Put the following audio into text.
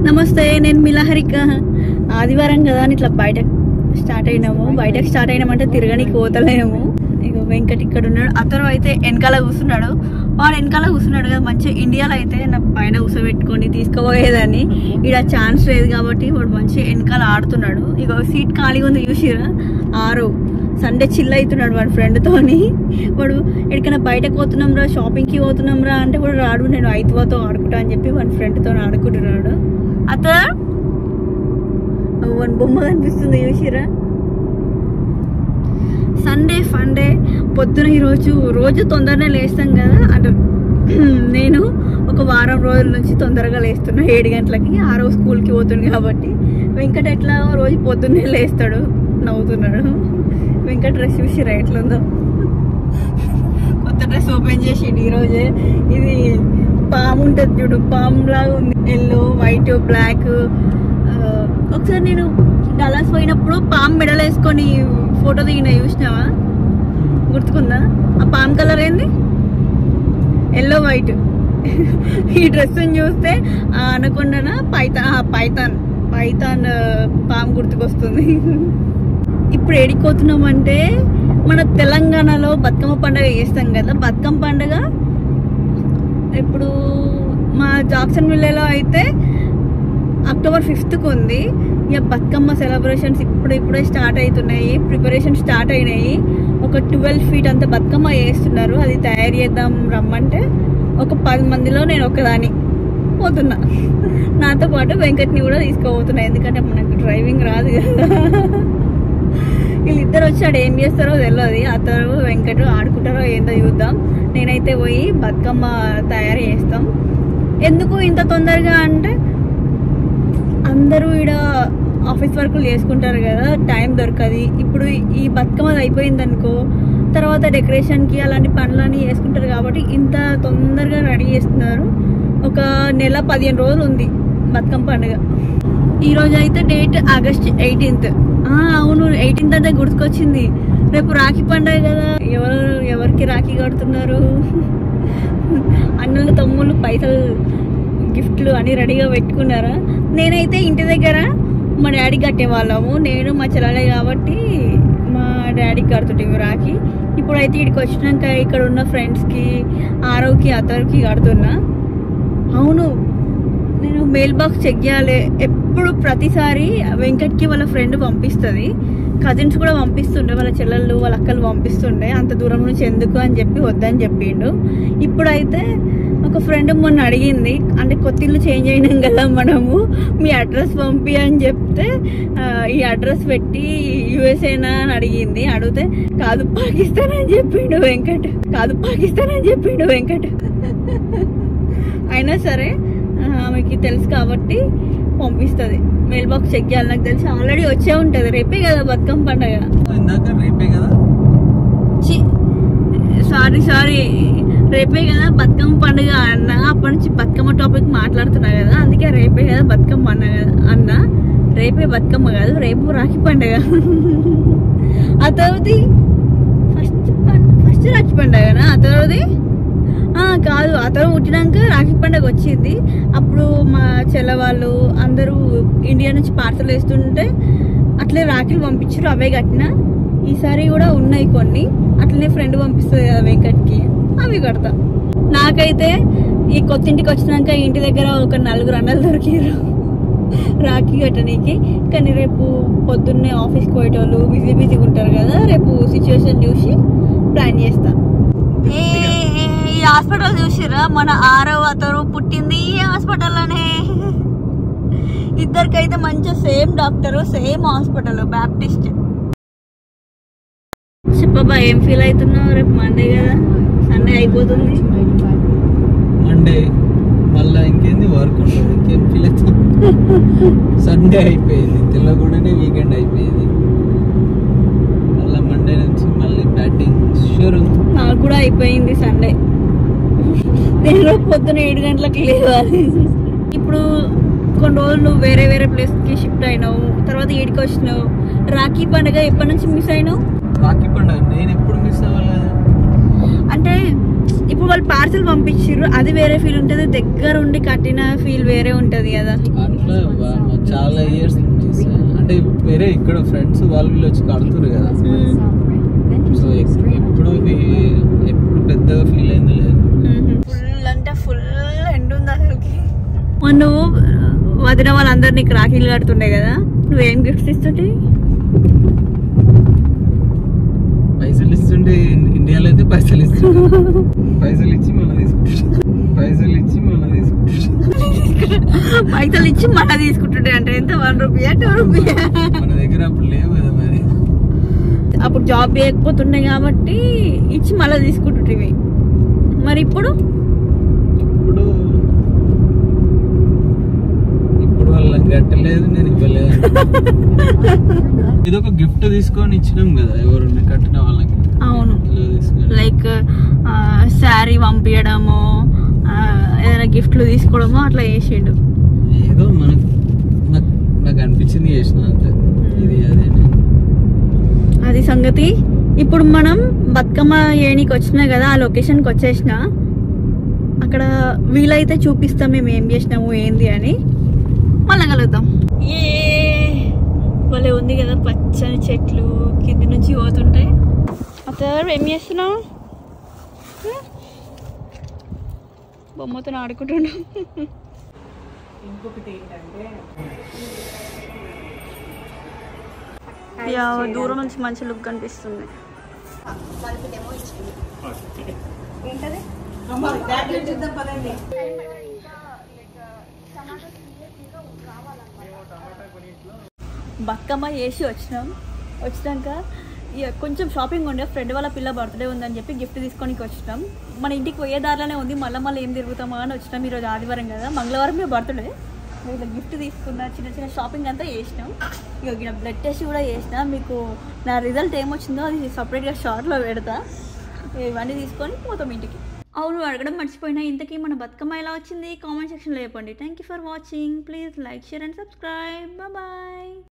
నమస్తే, నేను మిలహరిక. ఆదివారం కదా అని ఇట్లా బయటకు స్టార్ట్ అయినామంటే తిరగనికి పోతలేము. ఇక వెంకట్ ఇక్కడ ఉన్నాడు, అతను అయితే వెనకాల కూర్చున్నాడు. వాడు వెనకాల కూర్చున్నాడు కదా, మంచిగా ఇండియాలో అయితే నా పైన కూర్చోబెట్టుకొని తీసుకుపోయేదాన్ని. ఇక్కడ ఛాన్స్ లేదు కాబట్టి వాడు మంచిగా వెనకాల ఆడుతున్నాడు. ఇక సీట్ ఖాళీగా ఉంది చూసిరా. 6 సండే చిల్ అవుతున్నాడు వాడి ఫ్రెండ్తోని. వాడు ఎక్కడికైనా బయటకు పోతున్నాం రా, షాపింగ్కి పోతున్నాం రా అంటే వాడు రాడు, నేను ఐదువతో ఆడుకుంటా అని చెప్పి వాడి ఫ్రెండ్తో ఆడుకుంటున్నాడు. వాడి బొమ్మ కనిపిస్తుంది చూసిరా. సండే ఫండే పొద్దున రోజు తొందరనే లేస్తాం కదా. అంటే నేను ఒక వారం రోజుల నుంచి తొందరగా లేస్తున్నా. 7 గంటలకి. 6 స్కూల్కి పోతుంది కాబట్టి వెంకట్ ఎట్లా రోజు పొద్దున్నే లేస్తాడు. నవ్వుతున్నాడు. వెంకట్ డ్రెస్ చూసిరా ఎట్లుందో. కొత్త డ్రెస్ ఓపెన్ చేసిండు ఈరోజే. ఇది పాము ఉంటుంది చూడు, పాము లాగా ఉంది. Yellow, white, black. ఒకసారి నేను డలాస్ పోయినప్పుడు పాము మెడల్ వేసుకొని ఫోటో దిగిన, చూసినావా? గుర్తుకుందా? ఆ పామ్ కలర్ ఏంది? Yellow, white. ఈ డ్రెస్ చూస్తే అనకుండా పైథాన్ పామ్ గుర్తుకొస్తుంది. ఇప్పుడు ఏడిపోతున్నామంటే మన తెలంగాణలో బతుకమ్మ పండుగ చేస్తాం కదా. బతుకమ్మ పండుగ ఇప్పుడు మా జాక్సన్ విల్లేలో అయితే అక్టోబర్ 5th ఉంది. ఇక బతుకమ్మ సెలబ్రేషన్స్ ఇప్పుడే స్టార్ట్ అవుతున్నాయి. ప్రిపరేషన్ స్టార్ట్ అయినాయి. ఒక 12 feet అంత బతుకమ్మ చేస్తున్నారు. అది తయారు చేద్దాం రమ్మంటే ఒక 10 మందిలో నేను ఒకదాన్ని పోతున్నా. నాతో పాటు వెంకట్ని కూడా తీసుకోబోతున్నా, ఎందుకంటే మనకు డ్రైవింగ్ రాదు కదా. వీళ్ళిద్దరు వచ్చాడు, ఏం చేస్తారో తెలియదు. అతను వెంకట్ ఆడుకుంటారో ఏందో చూద్దాం. నేనైతే పోయి బతుకమ్మ తయారు చేస్తాం. ఎందుకు ఇంత తొందరగా అంటే అందరూ ఈడ ఆఫీస్ వర్కులు చేసుకుంటారు కదా, టైం దొరకదు. ఇప్పుడు ఈ బతుకమ్మ అయిపోయింది అనుకో, తర్వాత డెకరేషన్కి అలాంటి పనులన్నీ చేసుకుంటారు కాబట్టి ఇంత తొందరగా రెడీ చేస్తున్నారు. ఒక నెల 15 రోజులు ఉంది బతుకమ్మ పండుగ. ఈరోజు అయితే డేట్ ఆగస్ట్ 18th. అవును, 18th అంటే గుర్తుకొచ్చింది. రేపు రాఖీ పండుగ కదా. ఎవరికి రాఖీ కడుతున్నారు? అన్నలు తమ్ముళ్ళు పైసలు గిఫ్ట్లు అని రెడీగా పెట్టుకున్నారా? నేనైతే ఇంటి దగ్గర మా డాడీకి కట్టేవాళ్ళము. నేను మా చెల్లెలే కాబట్టి మా డాడీకి కడుతుంటే రాఖీ. ఇప్పుడైతే ఇక్కడికి వచ్చినాక ఇక్కడ ఉన్న ఫ్రెండ్స్కి, ఆరవ్కి, అతనికి కడుతున్నా. అవును, నేను మెయిల్ బాక్స్ చెక్ చేయాలి. ఎప్పుడు ప్రతిసారి వెంకట్కి వాళ్ళ ఫ్రెండ్ పంపిస్తుంది, కజిన్స్ కూడా పంపిస్తుండే, వాళ్ళ చెల్లెళ్ళు వాళ్ళ అక్కలు పంపిస్తుండే. అంత దూరం నుంచి ఎందుకు అని చెప్పి వద్దని చెప్పిండు. ఇప్పుడైతే ఒక ఫ్రెండ్ మొన్న అడిగింది, అంటే కొత్త ఇల్లు చేంజ్ అయినాం కదా మనము, మీ అడ్రస్ పంపి అని చెప్తే ఈ అడ్రస్ పెట్టి యూఎస్ఏనా అని అడిగింది. అడిగితే కాదు పాకిస్తాన్ అని చెప్పిండు వెంకట్. అయినా సరే ఆమెకి తెలుసు కాబట్టి పంపిస్తుంది. మెయిల్ బాక్స్ చెక్ చేయాలి. నాకు తెలిసి ఆల్రెడీ వచ్చే ఉంటది. రేపే కదా బతుకమ్మ పండుగ. సారీ రేపే కదా బతుకమ్మ పండుగ అన్న. అప్పటి నుంచి బతుకమ్మ టాపిక్ మాట్లాడుతున్నా కదా, అందుకే రేపే కదా బతుకమ్మ అన్న. రేపే బతుకమ్మ కాదు, రేపు రాఖీ పండుగ. అతడిది ఫస్ట్ రాఖీ పండుగనా? అతడిది కాదు, అతను పుట్టినాక రాఖీ పండుగ వచ్చింది. అప్పుడు మా చెల్ల వాళ్ళు అందరూ ఇండియా నుంచి పార్సల్ వేస్తుంటే అట్లే రాఖీలు పంపించారు, అవే కట్టిన. ఈసారి కూడా ఉన్నాయి కొన్ని, అట్లనే ఫ్రెండ్ పంపిస్తుంది కదా వెంకట్కి, అవి కడతా. నాకైతే ఈ కొత్త ఇంటికి వచ్చినాక ఇంటి దగ్గర ఒక 4 అన్నలు దొరికారు రాఖీ కట్టడానికి. కానీ రేపు పొద్దున్నే ఆఫీస్కి పోయేటోళ్ళు బిజీగా ఉంటారు కదా, రేపు సిచ్యువేషన్ చూసి ప్లాన్ చేస్తా. ఈ హాస్పిటల్ చూసిరా, మన ఆరవ్ అతను పుట్టింది ఈ హాస్పిటల్లోనే. ఇద్దరికైతే మంచిగా same doctor, same hospital, Baptist. చెప్పబ్బా, ఏం ఫీల్ అవుతున్నావు? రేపు మండే కదా, సండే అయిపోతుంది. మండే మళ్ళా ఇంకేంది వర్క్ ఉంటుంది, ఇంకేం ఫీల్ అవుతుంది. సండే అయిపోయింది, తెల్లగూడనే వీకెండ్ అయిపోయింది. మళ్ళీ మండే నుంచి మళ్ళీ బ్యాటింగ్ షూరు. నాకు కూడా అయిపోయింది సండే. నేను పొద్దున 7 గంటలకు లేవాలి. ఇప్పుడు కొన్ని రోజులు నువ్వు వేరే ప్లేస్కి షిఫ్ట్ అయినావు, తర్వాత ఈడికి వచ్చినావు. రాఖీ పండుగ ఎప్పటి నుంచి మిస్ అయినావు? రాఖీ పండుగ నేను ఎప్పుడు మిస్ అవ్వాలి? అంటే ఇప్పుడు వాళ్ళు పార్సల్ పంపించారు, అది వేరే ఫీల్ ఉంటుంది, దగ్గర ఉండి కట్టిన ఫీల్ వేరే ఉంటది కదా. అట్లా చాలా ఇయర్స్ అంటే వేరే ఇక్కడ ఫ్రెండ్స్ వాళ్ళు వీళ్ళు వచ్చి కడుతున్నారు కదా. సో ఎప్పుడు పెద్దగా ఫీల్ అయింది లేదు. ఫుల్ అంటే ఫుల్ ఎండ్ ఉంది అసలుకి. నువ్వు వదిన వాళ్ళందరూ నీకు రాఖీలు కడుతుండే కదా, నువ్వేం గిఫ్ట్స్ ఇస్తుంటే? పైసలు ఇస్తుంటే ఇండియాలో అయితే పైసలు ఇస్తుంటే పైసలు ఇచ్చి మళ్ళీ తీసుకుంటా పైసలు ఇచ్చి మళ్ళీ తీసుకుంటుంటే అంటే ఎంత, 1 రూపీయా 2 రూపీయా? మన దగ్గర అప్పుడు లేవు కదా మరి. అప్పుడు జాబ్ చేయకపోతుండే కాబట్టి ఇచ్చి మళ్ళీ తీసుకుంటుంటివి. మరి ఇప్పుడు వాళ్ళకి కట్టలేదు, నేను ఇవ్వలేదు. ఇది ఒక గిఫ్ట్ తీసుకొని ఇచ్చినాం కదా ఎవరు కట్టిన వాళ్ళకి. అవును, లైక్ శారీ పంపించడము, ఏదైనా గిఫ్ట్లు తీసుకోవడమో అట్లా చేసిండు. ఏదో నాకు అనిపించింది చేసిన అంతే. ఇది అది సంగతి. ఇప్పుడు మనం బతుకమ్మ ఏనికి వచ్చినా కదా, ఆ లొకేషన్కి వచ్చేసిన. అక్కడ వీలైతే చూపిస్తాం మేము ఏం చేసినాము ఏంది అని. మళ్ళా కలుద్దాం. భలే ఉంది కదా, పచ్చని చెట్లు కింది నుంచి పోతుంటాయి. అతను ఏం చేస్తున్నావు? బొమ్మతో ఆడుకుంటున్నా. ఇంకొకటి ఏంటంటే దూరం నుంచి మంచి లుక్ కనిపిస్తుంది. చూద్దాం పదండి. బతుకమ్మ చేసి వచ్చినాక కొంచెం షాపింగ్ ఉండే, ఫ్రెండ్ వాళ్ళ పిల్ల బర్త్డే ఉందని చెప్పి గిఫ్ట్ తీసుకోనికి వచ్చినాం. మన ఇంటికి పోయే దారిలోనే ఉంది, మళ్ళీ ఏం తిరుగుతామా అని వచ్చినాం. ఈరోజు ఆదివారం కదా, మంగళవారం మీ బర్త్డే. ఇలా గిఫ్ట్ తీసుకున్నా, చిన్న షాపింగ్ అంతా చేసినాం. ఇక బ్లడ్ టెస్ట్ కూడా చేసినా. మీకు నా రిజల్ట్ ఏమొచ్చిందో అది సపరేట్గా షార్ట్లో పెడతా. ఇవన్నీ తీసుకొని పోతాం ఇంటికి. అవును, అడగడం మర్చిపోయినా, ఇంతకీ మన బతుకమ్మ ఎలా వచ్చింది కామెంట్ సెక్షన్లో చెప్పండి. Thank you for watching. Please like, share and subscribe. Bye.